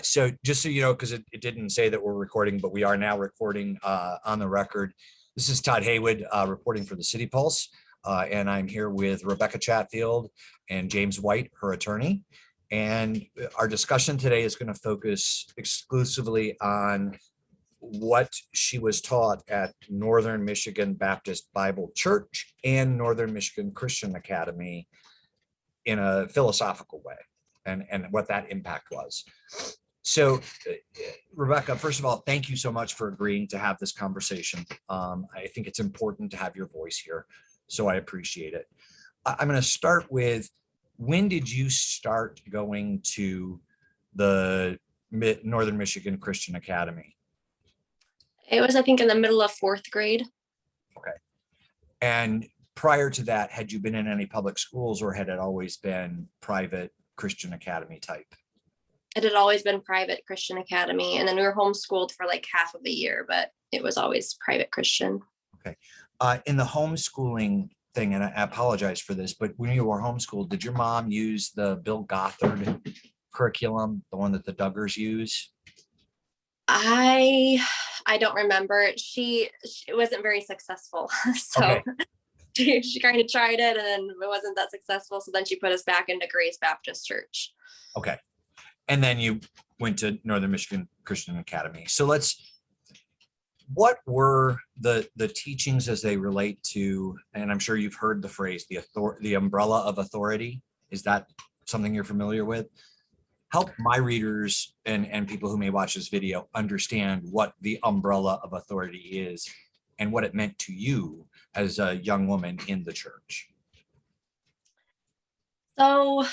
So just so you know, because it didn't say that we're recording, but we are now recording on the record. This is Todd Haywood reporting for the City Pulse, and I'm here with Rebekah Chatfield and James White, her attorney. And our discussion today is going to focus exclusively on what she was taught at Northern Michigan Baptist Bible Church and Northern Michigan Christian Academy in a philosophical way, and what that impact was. So, Rebekah, first of all, thank you so much for agreeing to have this conversation. I think it's important to have your voice here, so I appreciate it. I'm going to start with, when did you start going to the Northern Michigan Christian Academy? It was, I think, in the middle of 4th grade. Okay. And prior to that, had you been in any public schools, or had it always been private Christian academy type? It had always been private Christian academy. And then we were homeschooled for like half of the year, but it was always private Christian. Okay. In the homeschooling thing, and I apologize for this, but when you were homeschooled, did your mom use the Bill Gothard curriculum, the one that the Duggars use? I don't remember. She wasn't very successful. So okay. She kind of tried it, and then it wasn't that successful. So then she put us back into Grace Baptist Church. Okay. And then you went to Northern Michigan Christian Academy. So what were the teachings as they relate to, and I'm sure you've heard the phrase, the umbrella of authority. Is that something you're familiar with? Help my readers and people who may watch this video understand what the umbrella of authority is and what it meant to you as a young woman in the church. So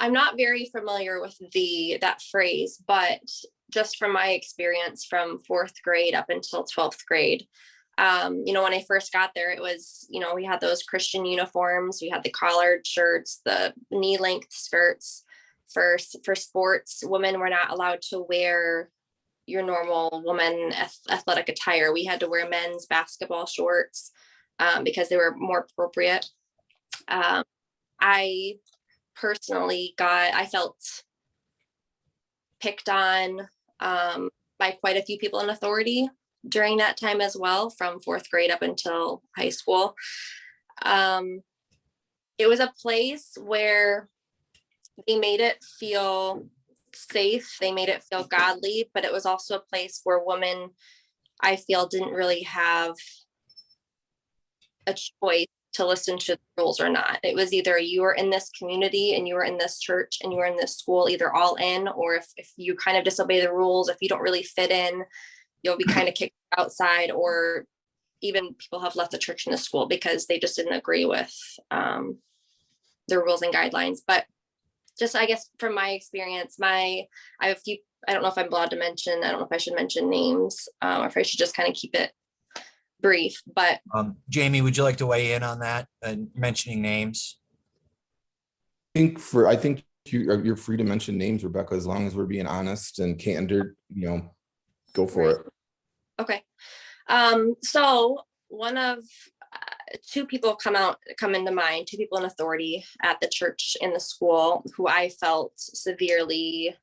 I'm not very familiar with that phrase, but just from my experience from 4th grade up until 12th grade, when I first got there, it was, we had those Christian uniforms, we had the collared shirts, the knee-length skirts. For sports, women were not allowed to wear your normal woman athletic attire. We had to wear men's basketball shorts because they were more appropriate. I personally I felt picked on by quite a few people in authority during that time as well, from 4th grade up until high school. It was a place where they made it feel safe. They made it feel godly, but it was also a place where women, I feel, didn't really have a choice to listen to the rules or not. It was either you were in this community and you were in this church and you were in this school, either all in, or if you kind of disobey the rules, if you don't really fit in, you'll be kind of kicked outside, or even people have left the church and the school because they just didn't agree with the rules and guidelines. But just, I guess, from my experience, I have a few, I don't know if I'm allowed to mention, I don't know if I should mention names, or if I should just kind of keep it brief, but. Jamie, would you like to weigh in on that and mentioning names? I think you're free to mention names, Rebekah, as long as we're being honest and candid, go for it. Okay. So one of two people come into mind, two people in authority at the church and the school who I felt severely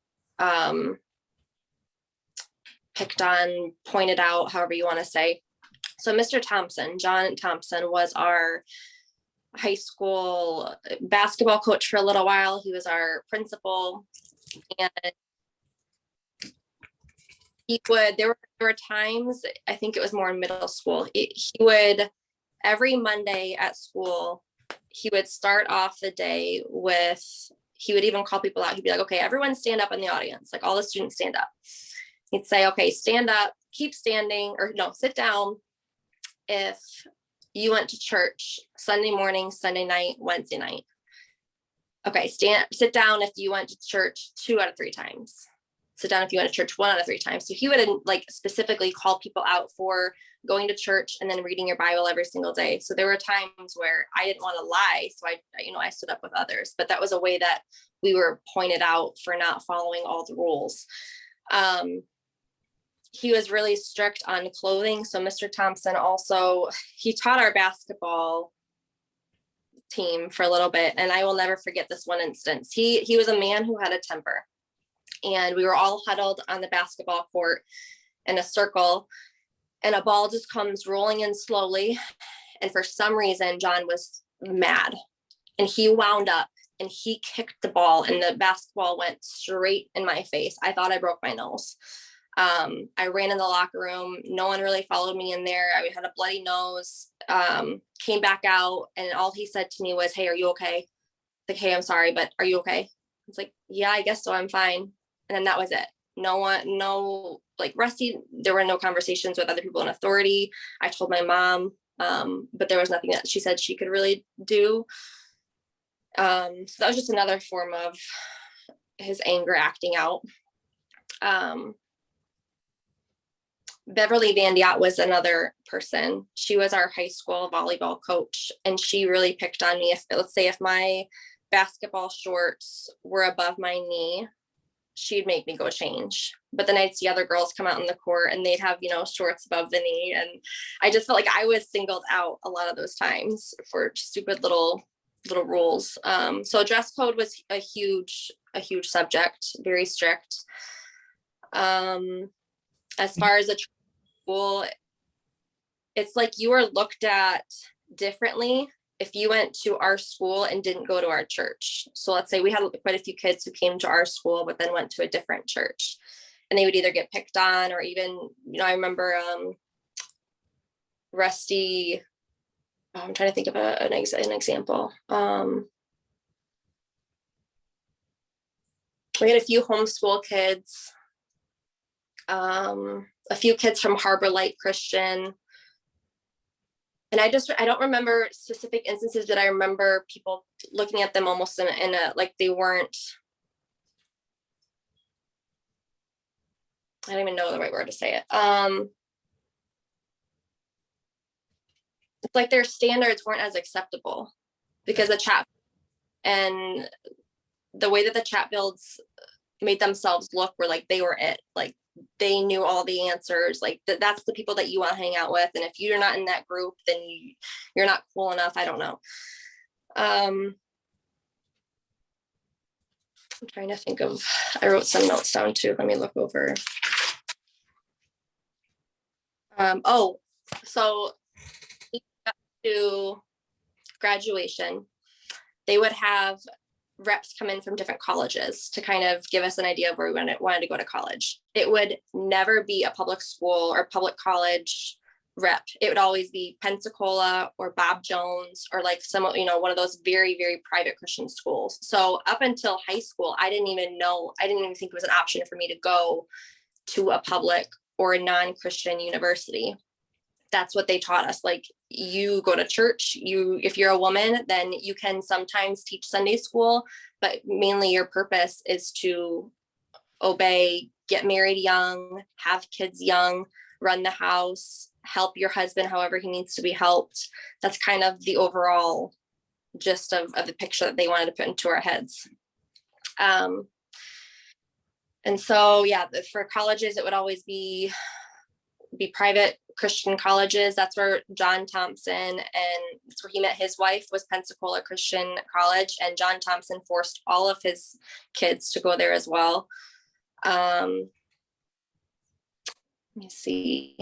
picked on, pointed out, however you want to say. So Mr. Thompson, John Thompson, was our high school basketball coach for a little while. He was our principal, and there were times, I think it was more in middle school, he would, every Monday at school, he would start off the day with, he would even call people out. He'd be like, okay, everyone stand up in the audience. Like, all the students stand up. He'd say, okay, stand up, keep standing, or no, sit down if you went to church Sunday morning, Sunday night, Wednesday night. Okay, sit down if you went to church 2 out of 3 times. Sit down if you went to church 1 out of 3 times. So he would specifically call people out for going to church and then reading your Bible every single day. So there were times where I didn't want to lie. So I stood up with others, but that was a way that we were pointed out for not following all the rules. He was really strict on clothing. So Mr. Thompson also, he taught our basketball team for a little bit. And I will never forget this one instance. He was a man who had a temper. and we were all huddled on the basketball court in a circle, and a ball just comes rolling in slowly. And for some reason, John was mad, and he wound up and he kicked the ball, and the basketball went straight in my face. I thought I broke my nose. I ran in the locker room. No one really followed me in there. I had a bloody nose, came back out, and all he said to me was, "Hey, are you okay?" Like, "Hey, I'm sorry, but are you okay?" I was like, "Yeah, I guess so. I'm fine." And then that was it. No, like Rusty, there were no conversations with other people in authority. I told my mom, but there was nothing that she said she could really do. So that was just another form of his anger acting out. Beverly Van Diat was another person. She was our high school volleyball coach, and she really picked on me. Let's say if my basketball shorts were above my knee, she'd make me go change. But then I'd see other girls come out in the court and they'd have, shorts above the knee. And I just felt like I was singled out a lot of those times for stupid little rules. So dress code was a huge subject, very strict. As far as a school, it's like you were looked at differently if you went to our school and didn't go to our church. So let's say we had quite a few kids who came to our school, but then went to a different church, and they would either get picked on, or even, I remember Rusty, I'm trying to think of an example. We had a few homeschool kids, a few kids from Harbor Light Christian. And I don't remember specific instances, but I remember people looking at them almost in a like they weren't, I don't even know the right word to say it. It's like their standards weren't as acceptable, because the chat and the way that the Chatfields made themselves look were like they were it. Like they knew all the answers. Like that's the people that you want to hang out with. And if you're not in that group, then you're not cool enough. I don't know. I'm trying to think of, I wrote some notes down too. Let me look over. So to graduation, they would have reps come in from different colleges to kind of give us an idea of where we wanted to go to college. It would never be a public school or public college rep. It would always be Pensacola or Bob Jones, or like one of those very, very private Christian schools. So up until high school, I didn't even think it was an option for me to go to a public or a non-Christian university. That's what they taught us. Like, you go to church, if you're a woman, then you can sometimes teach Sunday school, but mainly your purpose is to obey, get married young, have kids young, run the house, help your husband however he needs to be helped. That's kind of the overall gist of the picture that they wanted to put into our heads. And so, yeah, for colleges, it would always be private Christian colleges. That's where John Thompson, and that's where he met his wife, was Pensacola Christian College. And John Thompson forced all of his kids to go there as well. Let me see.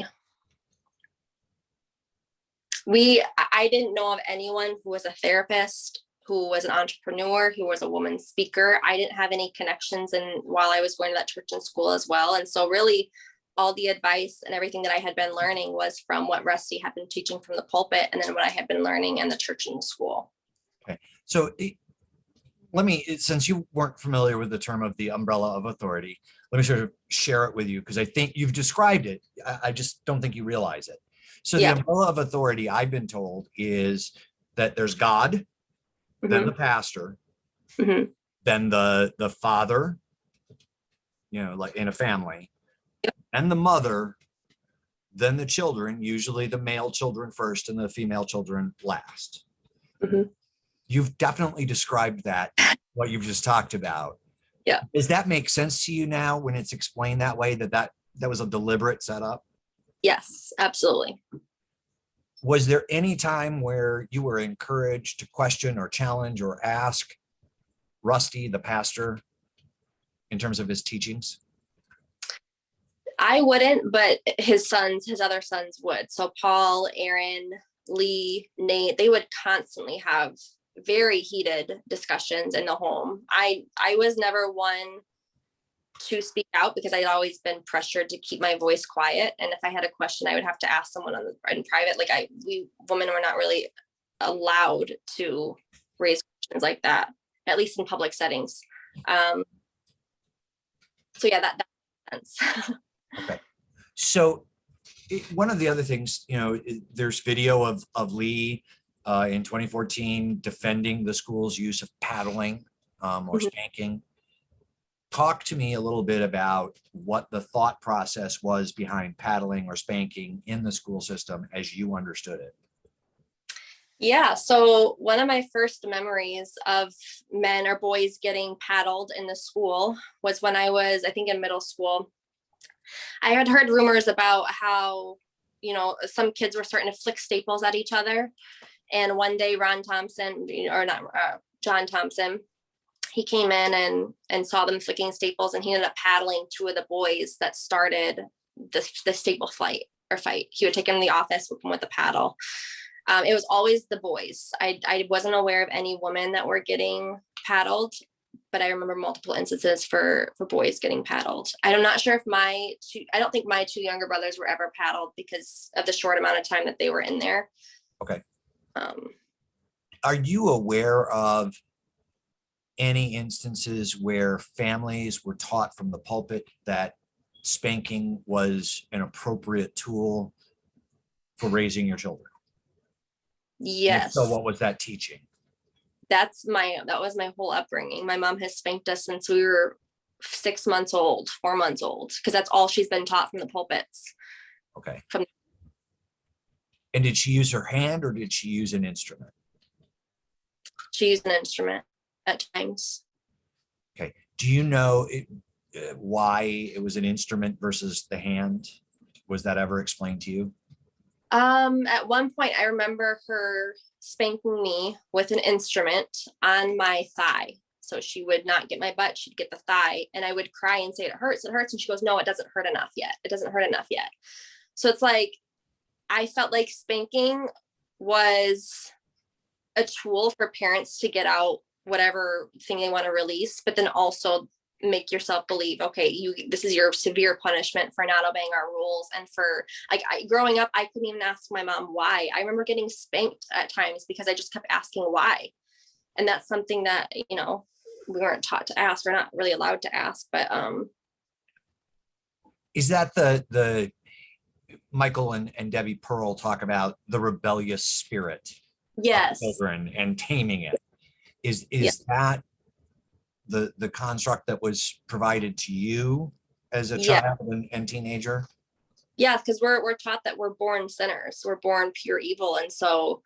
I didn't know of anyone who was a therapist, who was an entrepreneur, who was a woman speaker. I didn't have any connections while I was going to that church and school as well. And so really, all the advice and everything that I had been learning was from what Rusty had been teaching from the pulpit, and then what I had been learning in the church and the school. Okay. So since you weren't familiar with the term of the umbrella of authority, let me sort of share it with you, because I think you've described it. I just don't think you realize it. So the umbrella of authority, I've been told, is that there's God, mm-hmm. then the pastor, mm-hmm. then the father, like in a family, and the mother, then the children, usually the male children first and the female children last. Mm-hmm. You've definitely described that, what you've just talked about. Yeah. Does that make sense to you now when it's explained that way, that was a deliberate setup? Yes, absolutely. Was there any time where you were encouraged to question or challenge or ask Rusty, the pastor, in terms of his teachings? I wouldn't, but his other sons would. So Paul, Aaron, Lee, Nate, they would constantly have very heated discussions in the home. I was never one to speak out because I'd always been pressured to keep my voice quiet. And if I had a question, I would have to ask someone in private. Like we women were not really allowed to raise questions like that, at least in public settings. So yeah, that makes sense. Okay. So one of the other things, there's video of Lee in 2014 defending the school's use of paddling or spanking. Talk to me a little bit about what the thought process was behind paddling or spanking in the school system as you understood it. Yeah, so one of my first memories of men or boys getting paddled in the school was when I was, I think, in middle school. I had heard rumors about how, some kids were starting to flick staples at each other. And one day John Thompson, he came in and saw them flicking staples, and he ended up paddling two of the boys that started the staple fight. He would take them in the office, whip them with a paddle. It was always the boys. I wasn't aware of any women that were getting paddled, but I remember multiple instances for boys getting paddled. I'm not sure if I don't think my two younger brothers were ever paddled because of the short amount of time that they were in there. Okay. Are you aware of any instances where families were taught from the pulpit that spanking was an appropriate tool for raising your children? Yes. So what was that teaching? That was my whole upbringing. My mom has spanked us since we were 4 months old, because that's all she's been taught from the pulpits. Okay. And did she use her hand or did she use an instrument? She used an instrument at times. Okay. Do you know why it was an instrument versus the hand? Was that ever explained to you? At one point, I remember her spanking me with an instrument on my thigh. So she would not get my butt, she'd get the thigh, and I would cry and say, it hurts. And she goes, no, it doesn't hurt enough yet. It doesn't hurt enough yet. So it's like, I felt like spanking was a tool for parents to get out whatever thing they want to release, but then also make yourself believe, okay, this is your severe punishment for not obeying our rules. And for growing up, I couldn't even ask my mom why. I remember getting spanked at times because I just kept asking why. And that's something that, we weren't taught to ask, or not really allowed to ask. But is that the Michael and Debbie Pearl talk about the rebellious spirit yes, of children and taming it? Is that the construct that was provided to you as a child and teenager? Yeah, because we're taught that we're born sinners, we're born pure evil, and so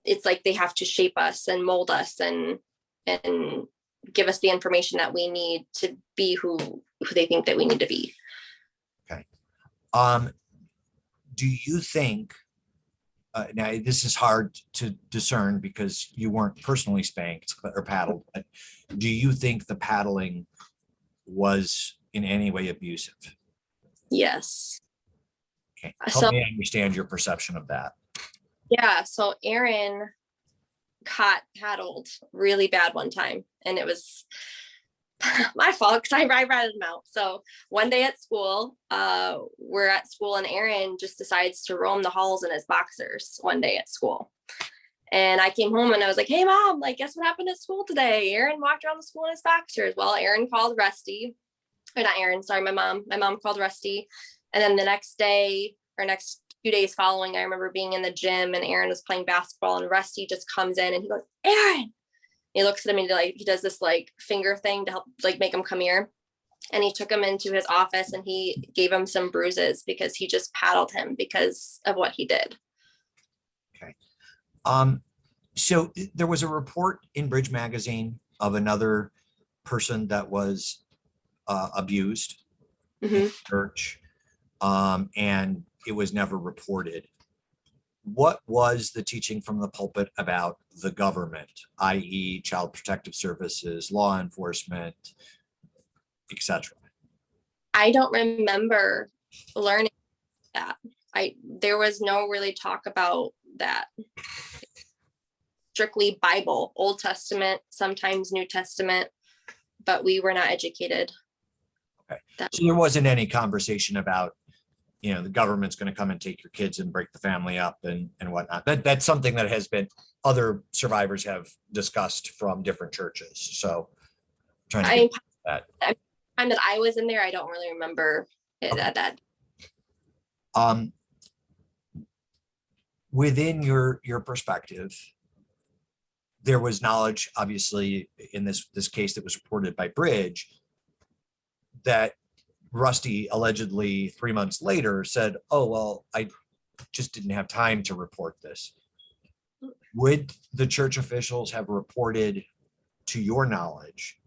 it's like they have to shape us and mold us and give us the information that we need to be who they think that we need to be. Okay. Do you think, now this is hard to discern because you weren't personally spanked or paddled, but do you think the paddling was in any way abusive? Yes. Okay. Help me understand your perception of that. Yeah. So Aaron got paddled really bad one time, and it was my fault because I ratted him out. So one day at school, we're at school, and Aaron just decides to roam the halls in his boxers one day at school. And I came home and I was like, hey mom, guess what happened at school today? Aaron walked around the school in his boxers. Well, Aaron called Rusty, or not Aaron, sorry, my mom called Rusty. And then the next day, or next few days following, I remember being in the gym and Aaron was playing basketball, and Rusty just comes in and he goes, Aaron. He looks at him and he does this finger thing to help make him come here. And he took him into his office and he gave him some bruises because he just paddled him because of what he did. Okay. So there was a report in Bridge Magazine of another person that was abused in church, and it was never reported. What was the teaching from the pulpit about the government, i.e. Child Protective Services, law enforcement, etc.? I don't remember learning that. There was no really talk about that. Strictly Bible, Old Testament, sometimes New Testament, but we were not educated. Okay. So there wasn't any conversation about, the government's going to come and take your kids and break the family up and whatnot. That's something that has been, other survivors have discussed from different churches. So trying to get that. The time that I was in there, I don't really remember it at that. Within your perspective, there was knowledge, obviously, in this case that was reported by Bridge, that Rusty allegedly 3 months later said, "Oh, well, I just didn't have time to report this." Would the church officials have reported, to your knowledge,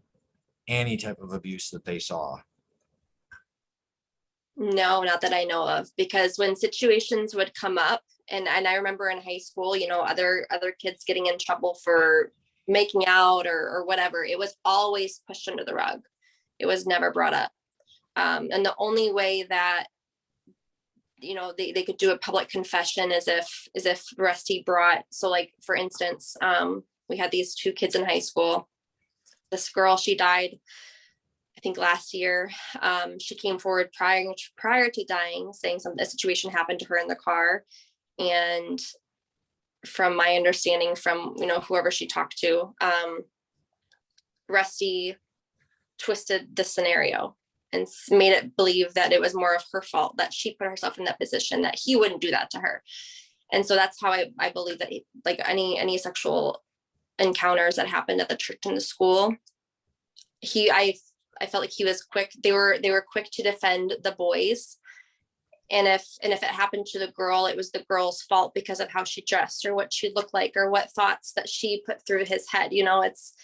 any type of abuse that they saw? No, not that I know of, because when situations would come up, and I remember in high school, other kids getting in trouble for making out or whatever, it was always pushed under the rug. It was never brought up. And the only way that they could do a public confession is if Rusty brought, so like for instance, we had these 2 kids in high school. This girl, she died, I think last year. She came forward prior to dying, saying a situation happened to her in the car. And from my understanding from, whoever she talked to, Rusty twisted the scenario and made it believe that it was more of her fault, that she put herself in that position, that he wouldn't do that to her. And so that's how I believe that, like any sexual encounters that happened at the church and the school, I felt like he was quick. They were quick to defend the boys. And if it happened to the girl, it was the girl's fault because of how she dressed or what she looked like or what thoughts that she put through his head. It's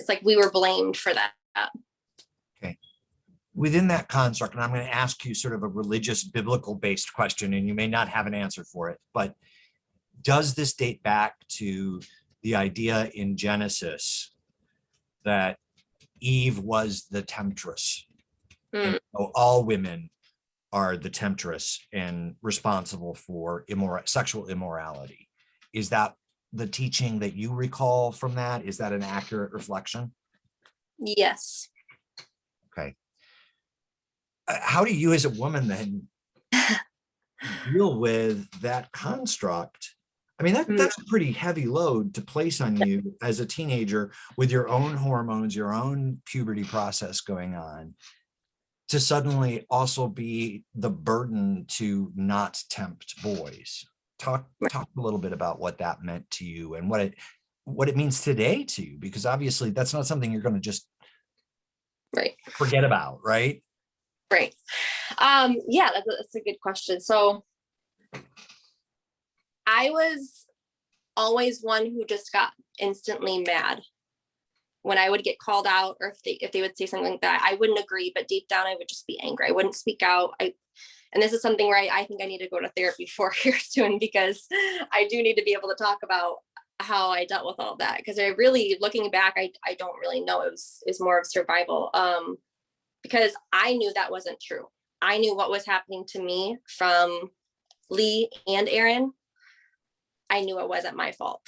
like we were blamed for that. Okay. Within that construct, and I'm going to ask you sort of a religious, biblical based question, and you may not have an answer for it, but does this date back to the idea in Genesis that Eve was the temptress? And so all women are the temptress and responsible for sexual immorality. Is that the teaching that you recall from that? Is that an accurate reflection? Yes. Okay. How do you as a woman then deal with that construct? I mean, that's a pretty heavy load to place on you as a teenager with your own hormones, your own puberty process going on, to suddenly also be the burden to not tempt boys. Talk a little bit about what that meant to you and what it means today to you, because obviously that's not something you're going to just forget about, right? Right. Yeah, that's a good question. So I was always one who just got instantly mad when I would get called out, or if they would say something like that. I wouldn't agree, but deep down I would just be angry. I wouldn't speak out. And this is something where I think I need to go to therapy for here soon, because I do need to be able to talk about how I dealt with all that. Because I really, looking back, I don't really know. It was more of survival. Because I knew that wasn't true. I knew what was happening to me from Lee and Aaron. I knew it wasn't my fault.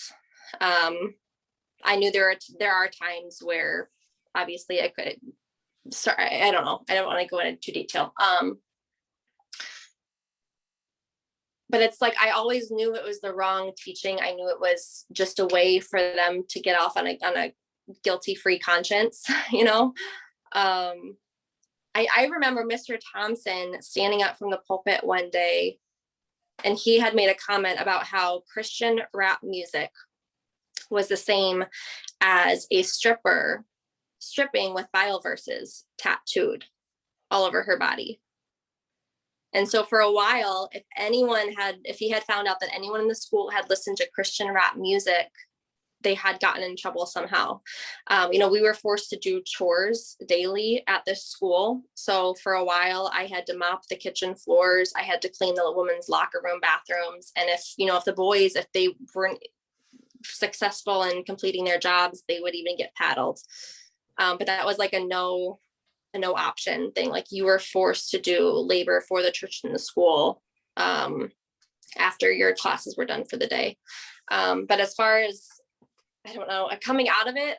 I knew there are times where obviously I could, sorry, I don't know. I don't want to go into too detail. But it's like, I always knew it was the wrong teaching. I knew it was just a way for them to get off on a guilty-free conscience, I remember Mr. Thompson standing up from the pulpit one day, and he had made a comment about how Christian rap music was the same as a stripper stripping with Bible verses tattooed all over her body. And so for a while, if he had found out that anyone in the school had listened to Christian rap music, they had gotten in trouble somehow. We were forced to do chores daily at this school. So for a while I had to mop the kitchen floors. I had to clean the women's locker room bathrooms. And if the boys, if they weren't successful in completing their jobs, they would even get paddled. But that was like a no a no option thing. Like you were forced to do labor for the church and the school after your classes were done for the day. But as far as, I don't know, coming out of it,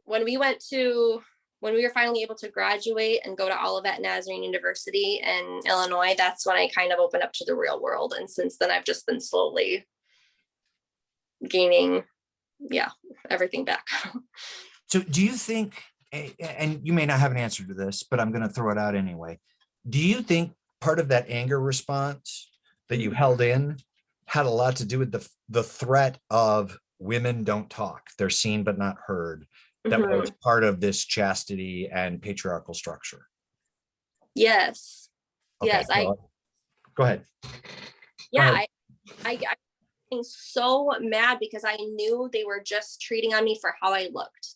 when we were finally able to graduate and go to Olivet Nazarene University in Illinois, that's when I kind of opened up to the real world. And since then, I've just been slowly gaining, everything back. So do you think, and you may not have an answer to this, but I'm going to throw it out anyway. Do you think part of that anger response that you held in had a lot to do with the threat of women don't talk, they're seen but not heard, that was part of this chastity and patriarchal structure? Yes. Okay, Yes. Go ahead. Yeah. I got so mad because I knew they were just treating on me for how I looked.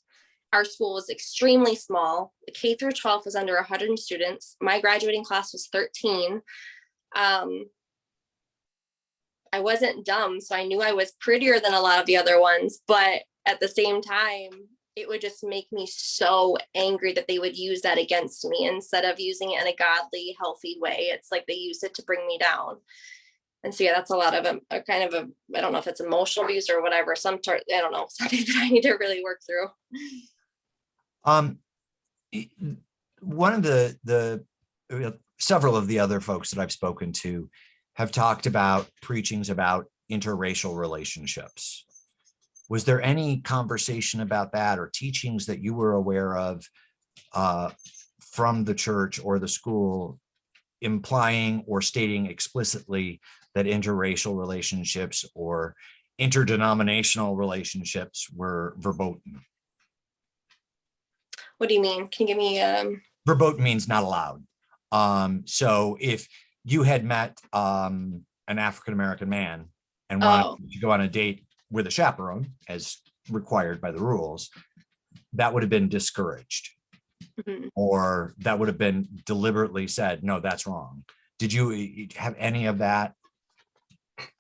Our school was extremely small. The K through 12 was under 100 students. My graduating class was 13. I wasn't dumb, so I knew I was prettier than a lot of the other ones, but at the same time, it would just make me so angry that they would use that against me instead of using it in a godly, healthy way. It's like they use it to bring me down. And so, that's a lot of a kind of a, I don't know if it's emotional abuse or whatever, I don't know, something that I need to really work through. One of the several of the other folks that I've spoken to have talked about preachings about interracial relationships. Was there any conversation about that or teachings that you were aware of from the church or the school implying or stating explicitly that interracial relationships or interdenominational relationships were verboten? What do you mean? Can you give me Verboten means not allowed. So if you had met an African-American man and wanted to go on a date with a chaperone, as required by the rules, that would have been discouraged. Or that would have been deliberately said, no, that's wrong. Did you have any of that?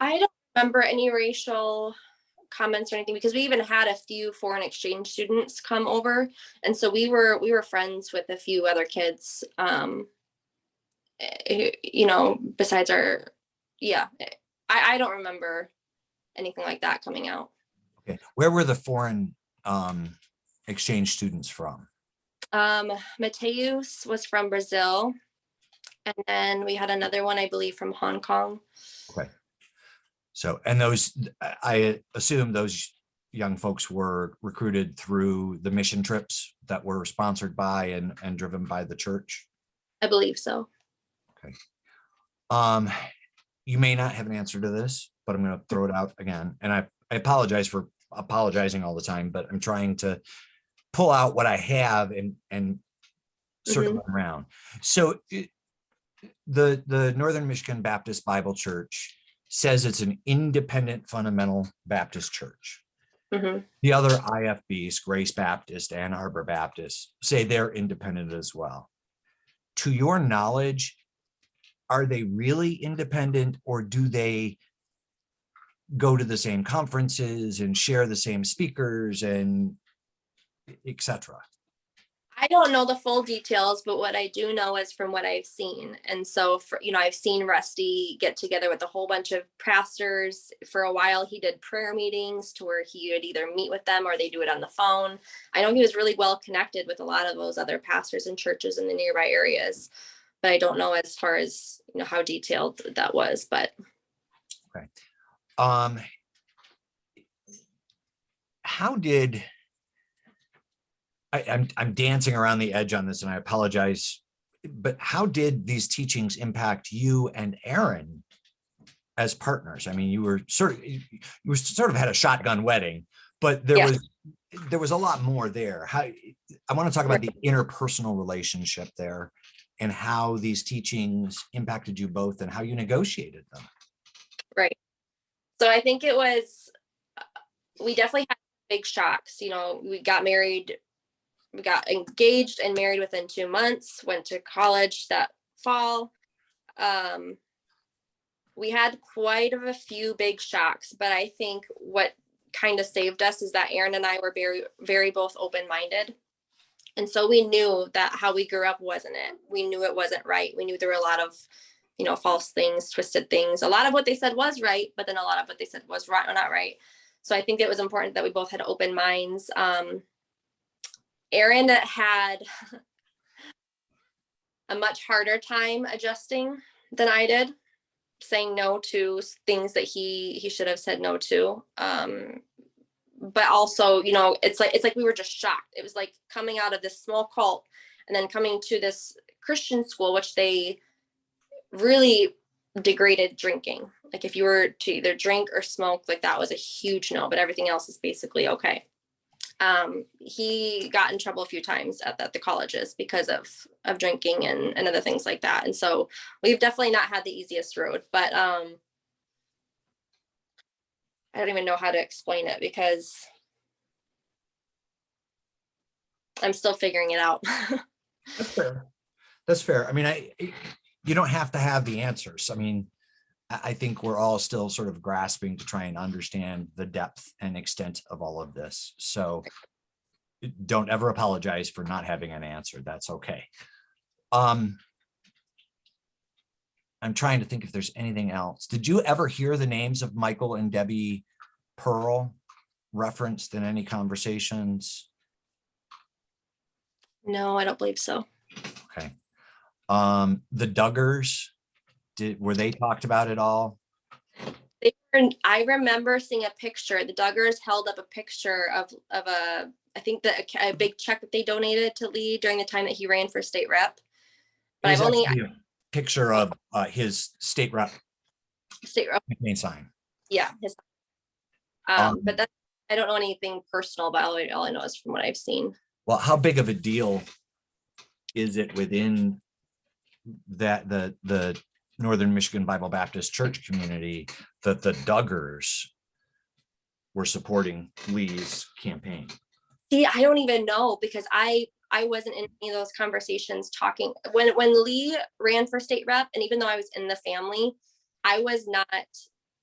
I don't remember any racial comments or anything, because we even had a few foreign exchange students come over, and so we were friends with a few other kids, besides our, I don't remember anything like that coming out. Okay, where were the foreign exchange students from? Mateus was from Brazil, and then we had another one, I believe, from Hong Kong. Okay. So, and those, I assume those young folks were recruited through the mission trips that were sponsored by and driven by the church? I believe so. Okay. You may not have an answer to this, but I'm going to throw it out again. And I apologize for apologizing all the time, but I'm trying to pull out what I have and circle around. So the Northern Michigan Baptist Bible Church says it's an independent fundamental Baptist church. The other IFBs, Grace Baptist, Ann Arbor Baptist, say they're independent as well. To your knowledge, are they really independent, or do they go to the same conferences and share the same speakers and etc.? I don't know the full details, but what I do know is from what I've seen. And so, I've seen Rusty get together with a whole bunch of pastors. For a while, he did prayer meetings to where he would either meet with them or they do it on the phone. I know he was really well connected with a lot of those other pastors and churches in the nearby areas, but I don't know as far as, how detailed that was, but. Okay. How did, I'm dancing around the edge on this and I apologize, but how did these teachings impact you and Aaron as partners? I mean, you sort of had a shotgun wedding, but there was a lot more there. I want to talk about the interpersonal relationship there and how these teachings impacted you both and how you negotiated them. Right. So I think we definitely had big shocks. We got married. We got engaged and married within 2 months, went to college that fall. We had quite a few big shocks, but I think what kind of saved us is that Aaron and I were very, very both open-minded. And so we knew that how we grew up wasn't it. We knew it wasn't right. We knew there were a lot of, false things, twisted things. A lot of what they said was right, but then a lot of what they said was right or not right. So I think it was important that we both had open minds. Aaron had a much harder time adjusting than I did, saying no to things that he should have said no to. But also, it's like we were just shocked. It was like coming out of this small cult and then coming to this Christian school, which they really degraded drinking. Like if you were to either drink or smoke, like that was a huge no, but everything else is basically okay. He got in trouble a few times at the colleges because of drinking and other things like that. And so we've definitely not had the easiest road, but I don't even know how to explain it because I'm still figuring it out. That's fair. That's fair. I mean, you don't have to have the answers. I mean, I think we're all still sort of grasping to try and understand the depth and extent of all of this. So don't ever apologize for not having an answer. That's okay. I'm trying to think if there's anything else. Did you ever hear the names of Michael and Debbie Pearl referenced in any conversations? No, I don't believe so. Okay. The Duggars, were they talked about at all? I remember seeing a picture. The Duggars held up a picture of I think a big check that they donated to Lee during the time that he ran for state rep. But I've only a picture of his state rep campaign sign. Yeah. But that, I don't know anything personal about it. All I know is from what I've seen. Well, how big of a deal is it within that the Northern Michigan Bible Baptist Church community that the Duggars were supporting Lee's campaign? See, I don't even know because I wasn't in any of those conversations talking when Lee ran for state rep, and even though I was in the family, I was not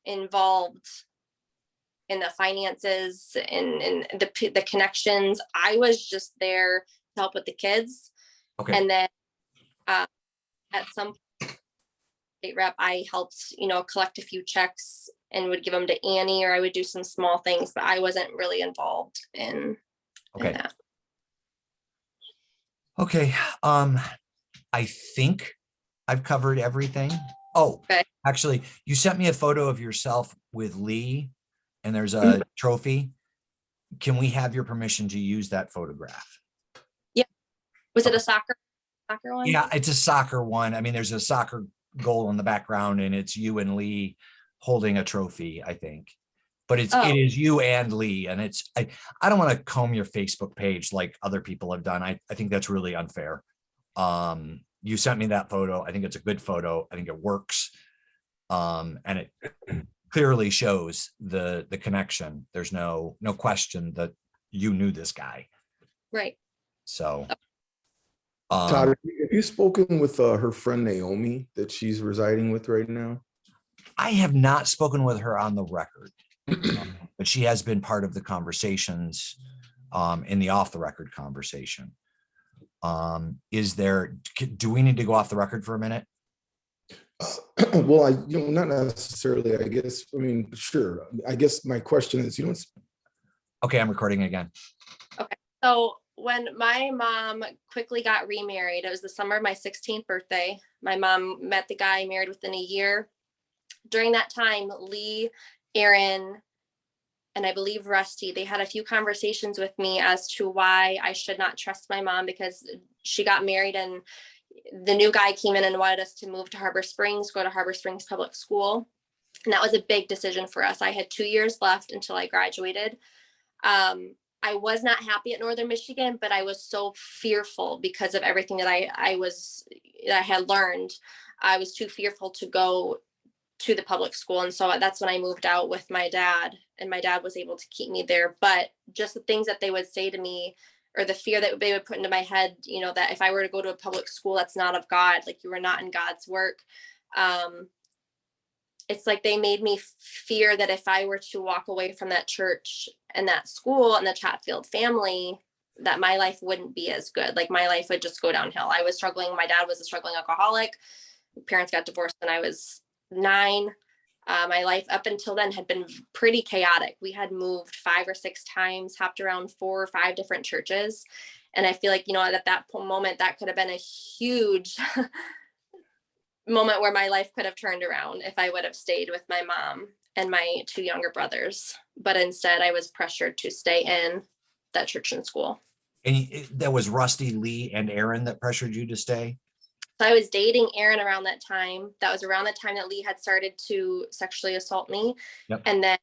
involved in the finances and the connections. I was just there to help with the kids. Okay. And then at some state rep, I helped, collect a few checks and would give them to Annie, or I would do some small things, but I wasn't really involved in that. Okay. I think I've covered everything. Oh, okay. Actually, you sent me a photo of yourself with Lee, and there's a trophy. Can we have your permission to use that photograph? Yeah. Was it a soccer one? Yeah, it's a soccer one. I mean, there's a soccer goal in the background, and it's you and Lee holding a trophy, I think. But it is you and Lee, and it's I don't want to comb your Facebook page like other people have done. I think that's really unfair. You sent me that photo. I think it's a good photo. I think it works. And it clearly shows the connection. There's no question that you knew this guy. Right. So Todd, have you spoken with her friend Naomi that she's residing with right now? I have not spoken with her on the record, but she has been part of the conversations in the off the record conversation. Do we need to go off the record for a minute? Well, not necessarily, I guess. I mean, sure. I guess my question is, Okay, I'm recording again. Okay. So when my mom quickly got remarried, it was the summer of my 16th birthday. My mom met the guy, married within a year. During that time, Lee, Aaron, and I believe Rusty, they had a few conversations with me as to why I should not trust my mom, because she got married and the new guy came in and wanted us to move to Harbor Springs, go to Harbor Springs Public School. And that was a big decision for us. I had 2 years left until I graduated. I was not happy at Northern Michigan, but I was so fearful because of everything that I had learned. I was too fearful to go to the public school. And so that's when I moved out with my dad, and my dad was able to keep me there. But just the things that they would say to me, or the fear that they would put into my head, that if I were to go to a public school, that's not of God, like you were not in God's work. It's like they made me fear that if I were to walk away from that church and that school and the Chatfield family, that my life wouldn't be as good. Like my life would just go downhill. I was struggling. My dad was a struggling alcoholic. Parents got divorced when I was 9. My life up until then had been pretty chaotic. We had moved 5 or 6 times, hopped around 4 or 5 different churches. And I feel like, at that moment, that could have been a huge moment where my life could have turned around if I would have stayed with my mom and my 2 younger brothers. But instead, I was pressured to stay in that church and school. And that was Rusty, Lee, and Aaron that pressured you to stay? So I was dating Aaron around that time. That was around the time that Lee had started to sexually assault me. Yep. And then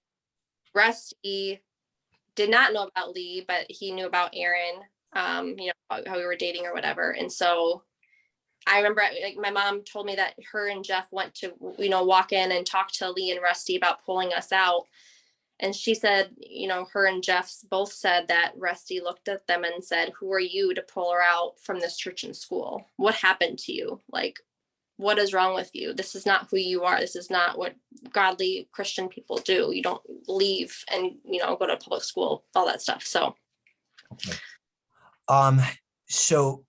Rusty did not know about Lee, but he knew about Aaron, how we were dating or whatever. And so I remember, like, my mom told me that her and Jeff went to, walk in and talk to Lee and Rusty about pulling us out. And she said, her and Jeff both said that Rusty looked at them and said, "Who are you to pull her out from this church and school? What happened to you? Like, what is wrong with you? This is not who you are. This is not what godly Christian people do. You don't leave and, go to public school, all that stuff." So. Okay. So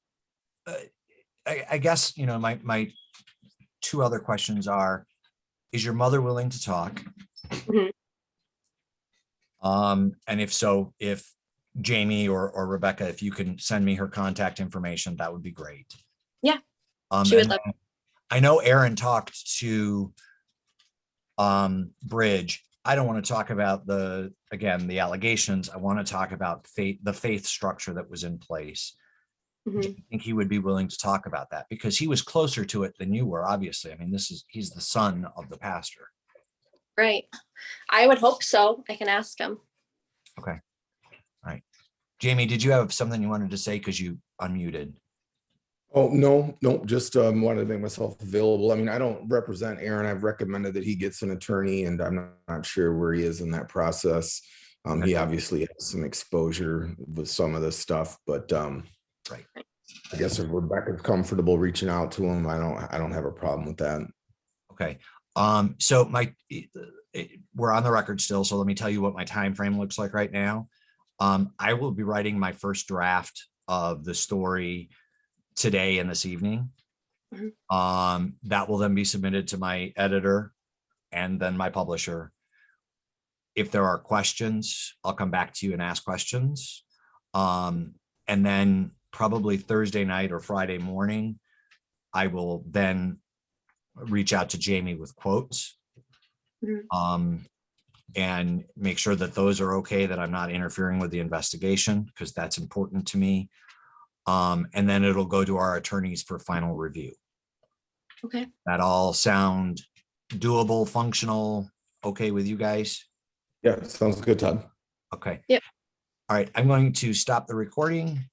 I guess, my 2 other questions are, is your mother willing to talk? Mm-hmm. And if so, if Jamie or Rebekah, if you can send me her contact information, that would be great. Yeah. She would love. I know Aaron talked to Bridge. I don't want to talk about the allegations. I want to talk about the faith structure that was in place. Mm-hmm. Do you think he would be willing to talk about that? Because he was closer to it than you were, obviously. I mean, he's the son of the pastor. Right. I would hope so. I can ask him. Okay. All right. Jamie, did you have something you wanted to say? Because you unmuted. Oh, no, just wanted to make myself available. I mean, I don't represent Aaron. I've recommended that he gets an attorney, and I'm not sure where he is in that process. He obviously has some exposure with some of this stuff, but right. I guess if Rebekah's comfortable reaching out to him, I don't have a problem with that. Okay. So we're on the record still, so let me tell you what my time frame looks like right now. I will be writing my first draft of the story today and this evening. Mm-hmm. That will then be submitted to my editor and then my publisher. If there are questions, I'll come back to you and ask questions. And then probably Thursday night or Friday morning, I will then reach out to Jamie with quotes. Mm-hmm. And make sure that those are okay, that I'm not interfering with the investigation, because that's important to me. And then it'll go to our attorneys for final review. Okay. That all sound doable, functional, okay with you guys? Yeah, sounds good, Todd. Okay. Yep. All right, I'm going to stop the recording